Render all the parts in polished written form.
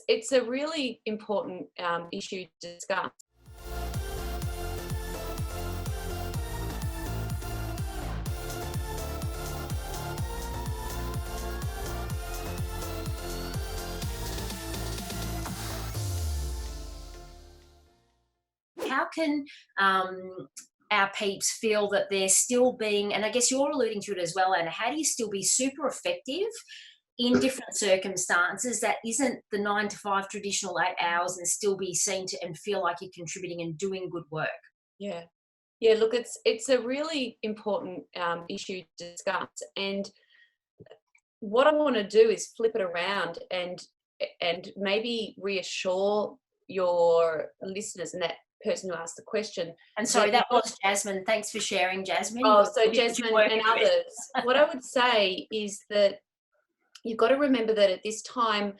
It's a really important issue to discuss. How can our peeps feel that they're still being, and I guess you're alluding to it as well, Anna, how do you still be super effective in different circumstances that isn't the 9 to 5 traditional 8 hours, and still be seen to and feel like you're contributing and doing good work? Yeah. Yeah, look, it's a really important issue to discuss. And what I want to do is flip it around and maybe reassure your listeners and that person who asked the question. And sorry, that was Jasmine. Thanks for sharing, Jasmine. Oh, so Jasmine and others. What I would say is that you've got to remember that at this time,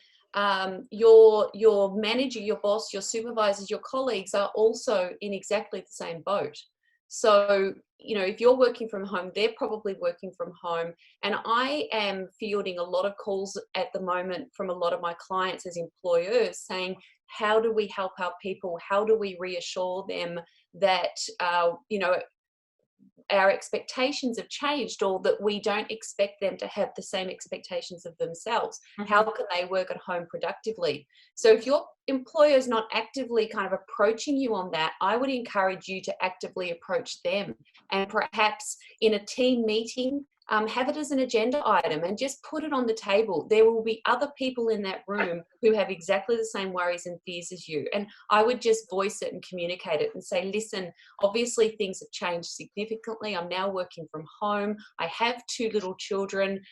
your manager, your boss, your supervisors, your colleagues are also in exactly the same boat. So, if you're working from home, they're probably working from home. And I am fielding a lot of calls at the moment from a lot of my clients as employers saying, how do we help our people? How do we reassure them that, our expectations have changed, or that we don't expect them to have the same expectations of themselves? Mm-hmm. How can they work at home productively? So if your employer is not actively kind of approaching you on that, I would encourage you to actively approach them, and perhaps in a team meeting, have it as an agenda item and just put it on the table. There will be other people in that room who have exactly the same worries and fears as you. And I would just voice it and communicate it and say, listen, obviously things have changed significantly. I'm now working from home. I have 2 little children.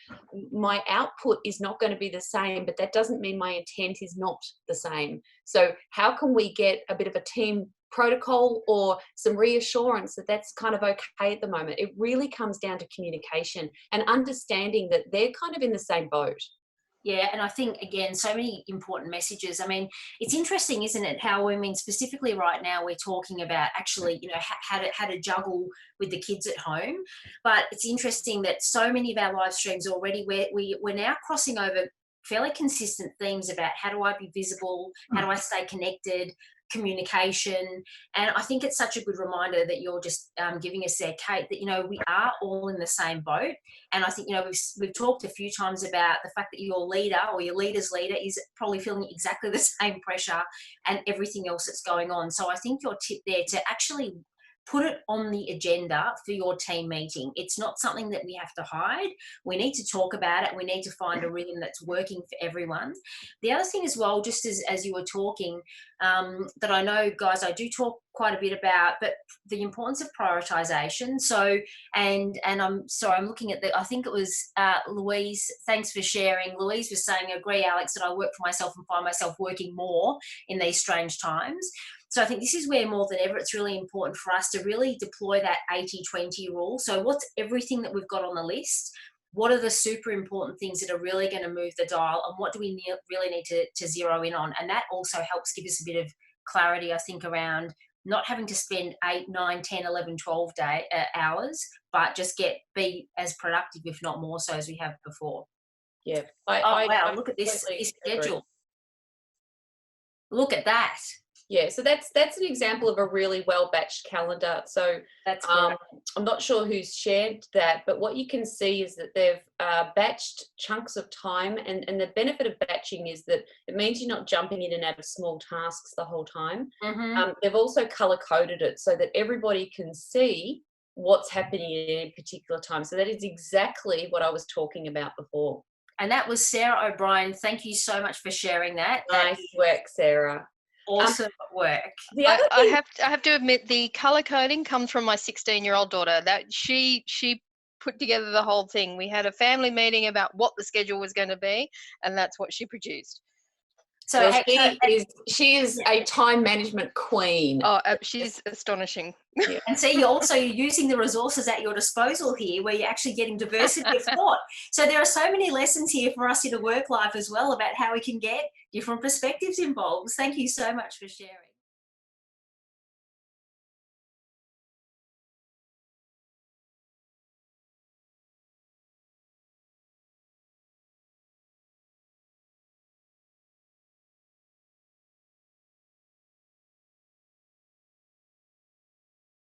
My output is not going to be the same, but that doesn't mean my intent is not the same. So how can we get a bit of a team protocol or some reassurance that that's kind of okay at the moment? It really comes down to communication and understanding that they're kind of in the same boat. Yeah, and I think, again, so many important messages. I mean, it's interesting, isn't it, how, specifically right now we're talking about actually, how to juggle with the kids at home. But it's interesting that so many of our live streams already, we're now crossing over fairly consistent themes about how do I be visible, how do I stay connected, communication. And I think it's such a good reminder that you're just giving us there, Kate, that we are all in the same boat. And I think we've talked a few times about the fact that your leader or your leader's leader is probably feeling exactly the same pressure and everything else that's going on. So I think your tip there to actually put it on the agenda for your team meeting. It's not something that we have to hide. We need to talk about it. We need to find a rhythm that's working for everyone. The other thing as well, just as you were talking, that I know, guys, I do talk quite a bit about, but the importance of prioritization. So, and I'm sorry, I'm looking at I think it was Louise, thanks for sharing. Louise was saying, agree, Alex, that I work for myself and find myself working more in these strange times. So I think this is where more than ever it's really important for us to really deploy that 80-20 rule. So what's everything that we've got on the list? What are the super important things that are really going to move the dial, and what do we really need to zero in on? And that also helps give us a bit of clarity, I think, around not having to spend 8, 9, 10, 11, 12 hours, but just be as productive, if not more so, as we have before. Yeah. Wow, look at this schedule. Look at that. Yeah, so that's an example of a really well-batched calendar. So that's I'm not sure who's shared that, but what you can see is that they've batched chunks of time, and the benefit of batching is that it means you're not jumping in and out of small tasks the whole time. Mm-hmm. They've also color-coded it so that everybody can see what's happening at any particular time. So that is exactly what I was talking about before. And that was Sarah O'Brien. Thank you so much for sharing that. Nice work, Sarah. Awesome work. I have to admit, the color coding comes from my 16-year-old daughter. That she put together the whole thing. We had a family meeting about what the schedule was going to be, and that's what she produced. So she is a time management queen. Oh, she's astonishing. Yeah. And see, you're using the resources at your disposal here, where you're actually getting diversity of thought. So there are so many lessons here for us in a work life as well about how we can get different perspectives involved. Thank you so much for sharing.